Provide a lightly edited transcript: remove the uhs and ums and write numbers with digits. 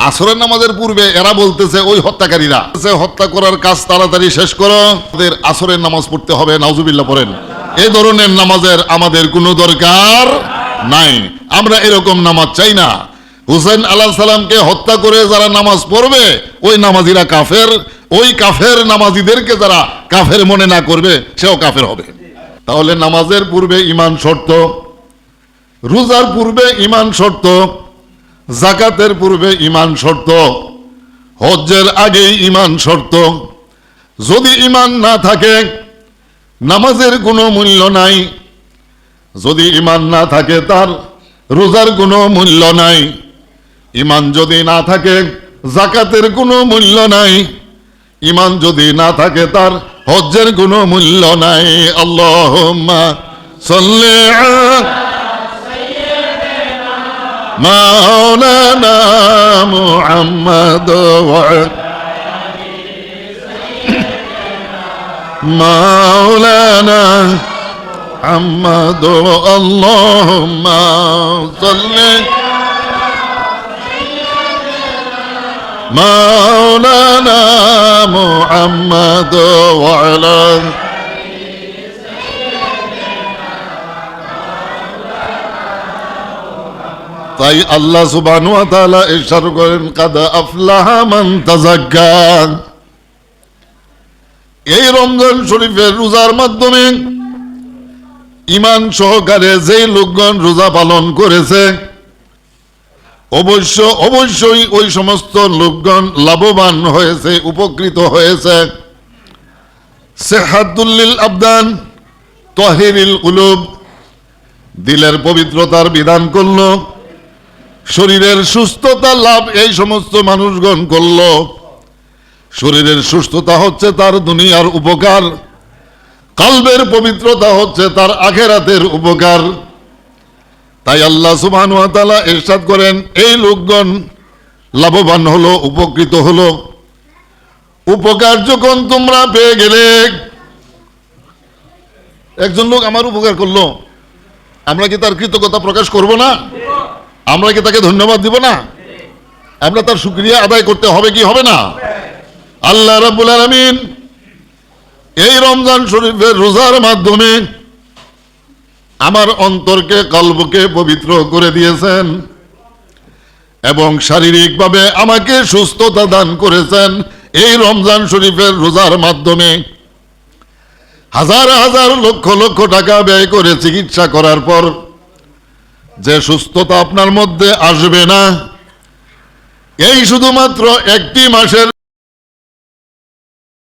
আসরের নামাজের পূর্বে এরা বলতেছে ওই হত্যাকারীরা হত্যা করার কাজ তাড়াতাড়ি শেষ করো, আমাদের আসরের নামাজ পড়তে হবে, নাউজুবিল্লাহ পড়েন। এই ধরনের নামাজের আমাদের কোনো দরকার নাই, আমরা এরকম নামাজ চাই না। হুসেন আলাইহিস সালামকে হত্যা করে যারা নামাজ পড়বে ওই নামাজিরা কাফের, ওই কাফের নামাজিদেরকে যারা কাফের মনে না করবে সেও কাফের হবে। তাহলে নামাজের পূর্বে ঈমান শর্ত, রোজার পূর্বে ঈমান শর্ত, যাকাতের পূর্বে ঈমান শর্ত, হজ্জের আগেই ঈমান শর্ত। যদি ঈমান না থাকে নামাজের কোনো মূল্য নাই, যদি ঈমান না থাকে তার রোজার কোনো মূল্য নাই, ঈমান যদি না থাকে যাকাতের কোনো মূল্য নাই, ঈমান যদি না থাকে তার হজ্জের কোনো মূল্য নাই। আল্লাহুম্মা সাল্লি আলা মাওলানা মুহাম্মদ ওয়া মাওলানা মুহাম্মদ আল্লাহুম্মা সাল্লি মাওলানা মুহাম্মদ ওয়া আলা তাই আল্লাহ সুবহানাহু ওয়া তাআলা ইরশাদ করেন কাদ আফলাহা মান তাযাক্কা। এই রমজান শরীফের রোজার মাধ্যমে ঈমান সহকারে যেই লোকগণ রোজা পালন করেছে অবশ্যই ওই সমস্ত লোকগণ লাভবান হয়েছে, উপকৃত হয়েছে। সিহাতুল লিল আবদান তাহিরিল কুলুব, দিলের পবিত্রতার বিধান করল, শরীরের সুস্থতা লাভ এই সমস্ত মানুষগণ করল। শরীরের সুস্থতা হচ্ছে তার দুনিয়ার উপকার, কলবের পবিত্রতা হচ্ছে তার আখিরাতের উপকার। তাই আল্লাহ সুবহানাহু ওয়া তাআলা ইরশাদ করেন এই লোকগণ লাভবান হলো, উপকৃত হলো। উপকার যখন তোমরা পেয়ে গেলে, একজন লোক আমার উপকার করলো, আমরা কি তার কৃতজ্ঞতা প্রকাশ করব না? আমরা কি তাকে ধন্যবাদ দিব না? আমরা তার শুকরিয়া আদায় করতে হবে কি হবে না? আল্লাহ রাব্বুল আলামিন এই রমজান শরীফের রোজার মাধ্যমে আমার অন্তরকে, কলবকে পবিত্র করে দিয়েছেন এবং শারীরিকভাবে আমাকে সুস্থতা দান করেছেন। এই রমজান শরীফের রোজার মাধ্যমে হাজার হাজার লক্ষ লক্ষ টাকা ব্যয় করে চিকিৎসা করার পর যে সুস্থতা আপনার মধ্যে আসবে না, এই শুধুমাত্র একটি মাসের